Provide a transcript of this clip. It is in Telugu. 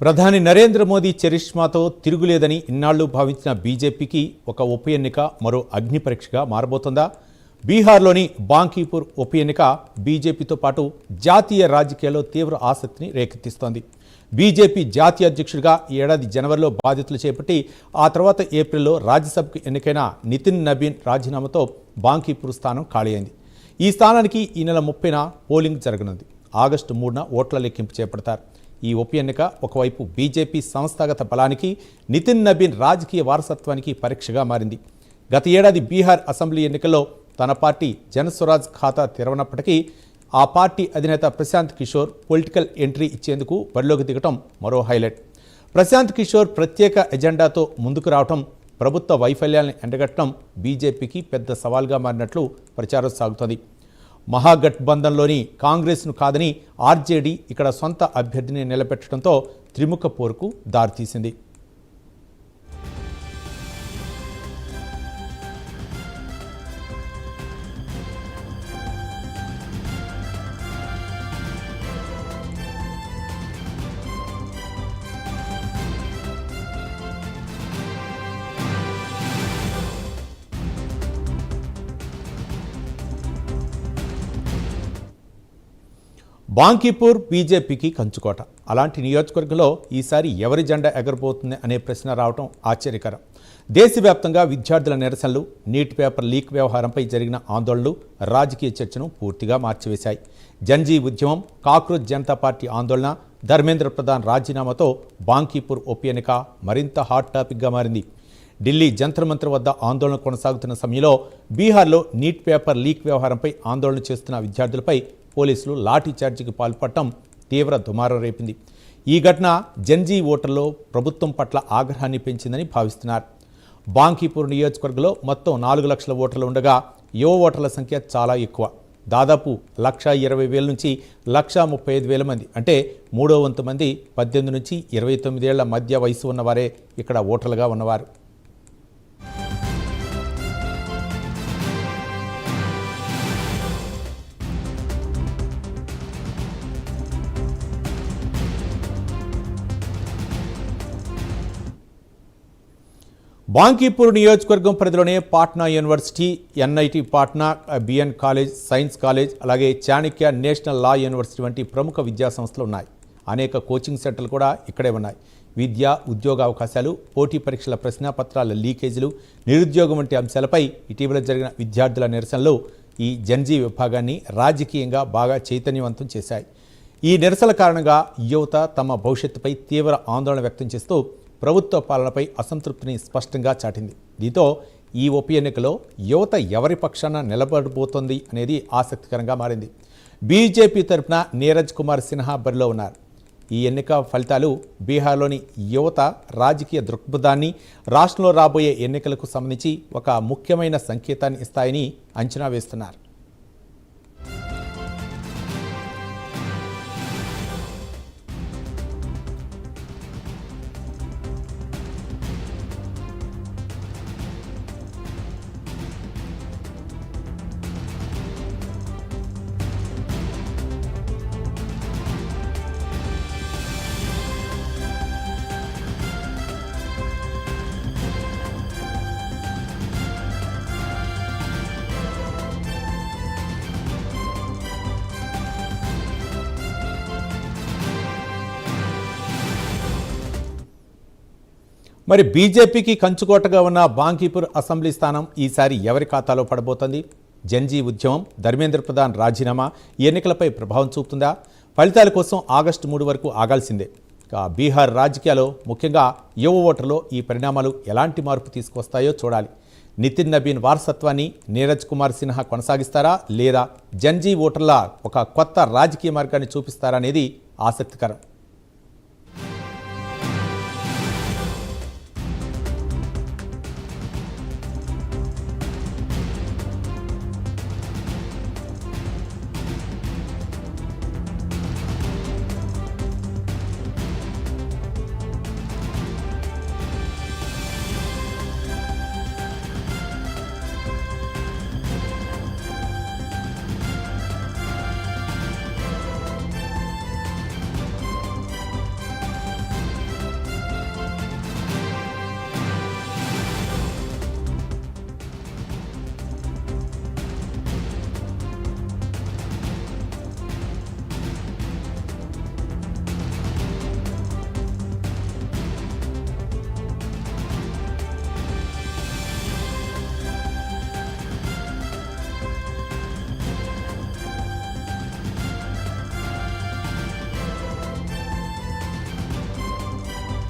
ప్రధాని నరేంద్ర మోదీ చరిష్మాతో తిరుగులేదని ఇన్నాళ్లు భావించిన బీజేపీకి ఒక ఉప ఎన్నిక మరో అగ్ని పరీక్షగా మారబోతుందా? బీహార్లోని బాంకీపూర్ ఉప ఎన్నిక బీజేపీతో పాటు జాతీయ రాజకీయాల్లో తీవ్ర ఆసక్తిని రేకెత్తిస్తోంది. బీజేపీ జాతీయ అధ్యక్షుడిగా ఈ ఏడాది జనవరిలో బాధ్యతలు చేపట్టి ఆ తర్వాత ఏప్రిల్లో రాజ్యసభకు ఎన్నికైన నితిన్ నబీన్ రాజీనామాతో బాంకీపూర్ స్థానం ఖాళీ అయింది. ఈ స్థానానికి ఈ నెల 30న పోలింగ్ జరగనుంది. ఆగస్టు 3న ఓట్ల లెక్కింపు చేపడతారు. ఈ ఉప ఎన్నిక ఒకవైపు బీజేపీ సంస్థాగత బలానికి, నితిన్ నబీన్ రాజకీయ వారసత్వానికి పరీక్షగా మారింది. గత ఏడాది బీహార్ అసెంబ్లీ ఎన్నికల్లో తన పార్టీ జనస్వరాజ్ ఖాతా తెరవనప్పటికీ ఆ పార్టీ అధినేత ప్రశాంత్ కిషోర్ పొలిటికల్ ఎంట్రీ ఇచ్చేందుకు బరిలోకి దిగటం మరో హైలైట్. ప్రశాంత్ కిషోర్ ప్రత్యేక ఎజెండాతో ముందుకు రావటం, ప్రభుత్వ వైఫల్యాలను ఎండగట్టడం బీజేపీకి పెద్ద సవాల్గా మారినట్లు ప్రచారం సాగుతోంది. మహాగఠబంధన్లోని కాంగ్రెస్ను కాదని ఆర్జేడీ ఇక్కడ సొంత అభ్యర్థిని నిలబెట్టడంతో త్రిముఖ పోరుకు దారితీసింది. బాంకీపూర్ బీజేపీకి కంచుకోట. అలాంటి నియోజకవర్గంలో ఈసారి ఎవరి జెండా ఎగరబోతుంది అనే ప్రశ్న రావడం ఆశ్చర్యకరం. దేశవ్యాప్తంగా విద్యార్థుల నిరసనలు, నీట్ పేపర్ లీక్ వ్యవహారంపై జరిగిన ఆందోళనలు రాజకీయ చర్చను పూర్తిగా మార్చివేశాయి. జన్జీ ఉద్యమం, కాక్రోచ్ జనతా పార్టీ ఆందోళన, ధర్మేంద్ర ప్రధాన్ రాజీనామాతో బాంకీపూర్ ఉప ఎన్నిక మరింత హాట్ టాపిక్గా మారింది. ఢిల్లీ జంతర్ మంతర్ వద్ద ఆందోళన కొనసాగుతున్న సమయంలో బీహార్లో నీట్ పేపర్ లీక్ వ్యవహారంపై ఆందోళన చేస్తున్న విద్యార్థులపై పోలీసులు లాఠీ చార్జీకి పాల్పడటం తీవ్ర దుమారం రేపింది. ఈ ఘటన జన్జీ ఓటర్లో ప్రభుత్వం పట్ల ఆగ్రహాన్ని పెంచిందని భావిస్తున్నారు. బాంకీపూర్ నియోజకవర్గంలో మొత్తం 4 లక్షల ఓటర్లు ఉండగా యువ ఓటర్ల సంఖ్య చాలా ఎక్కువ. దాదాపు 1,20,000 నుంచి 1,35,000 మంది, అంటే 3వ వంతు మంది 18 నుంచి 29 ఏళ్ల మధ్య వయసు ఉన్నవారే ఇక్కడ ఓటర్లుగా ఉన్నవారు. బాంకీపూర్ నియోజకవర్గం పరిధిలోనే Patna university, NIT Patna, BN college, science college, అలాగే చాణక్య నేషనల్ లా యూనివర్సిటీ వంటి ప్రముఖ విద్యా సంస్థలు ఉన్నాయి. అనేక కోచింగ్ సెంటర్లు కూడా ఇక్కడే ఉన్నాయి. విద్య, ఉద్యోగ అవకాశాలు, పోటీ పరీక్షల ప్రశ్నాపత్రాల లీకేజీలు, నిరుద్యోగం వంటి అంశాలపై ఇటీవల జరిగిన విద్యార్థుల నిరసనలు ఈ జన్జీ విభాగాన్ని రాజకీయంగా బాగా చైతన్యవంతం చేశాయి. ఈ నిరసనల కారణంగా యువత తమ భవిష్యత్తుపై తీవ్ర ఆందోళన వ్యక్తం చేస్తూ ప్రభుత్వ పాలనపై అసంతృప్తిని స్పష్టంగా చాటింది. దీంతో ఈ ఉప ఎన్నికలో యువత ఎవరి పక్షాన నిలబడబోతోంది అనేది ఆసక్తికరంగా మారింది. బీజేపీ తరఫున నీరజ్ కుమార్ సిన్హా బరిలో ఉన్నారు. ఈ ఎన్నిక ఫలితాలు బీహార్లోని యువత రాజకీయ దృక్పథాన్ని, రాష్ట్రంలో రాబోయే ఎన్నికలకు సంబంధించి ఒక ముఖ్యమైన సంకేతాన్ని ఇస్తాయని అంచనా వేస్తున్నారు. మరి బీజేపీకి కంచుకోటగా ఉన్న బాంకీపూర్ అసెంబ్లీ స్థానం ఈసారి ఎవరి ఖాతాలో పడబోతోంది? జన్జీ ఉద్యమం, ధర్మేంద్ర ప్రధాన్ రాజీనామా ఈ ఎన్నికలపై ప్రభావం చూపుతుందా? ఫలితాల కోసం ఆగస్టు 3 వరకు ఆగాల్సిందే. బీహార్ రాజకీయాల్లో ముఖ్యంగా యువ ఓటర్లో ఈ పరిణామాలు ఎలాంటి మార్పు తీసుకొస్తాయో చూడాలి. నితిన్ నబీన్ వారసత్వాన్ని నీరజ్ కుమార్ సిన్హా కొనసాగిస్తారా, లేదా జన్జీ ఓటర్ల ఒక కొత్త రాజకీయ మార్గాన్ని చూపిస్తారా అనేది ఆసక్తికరం.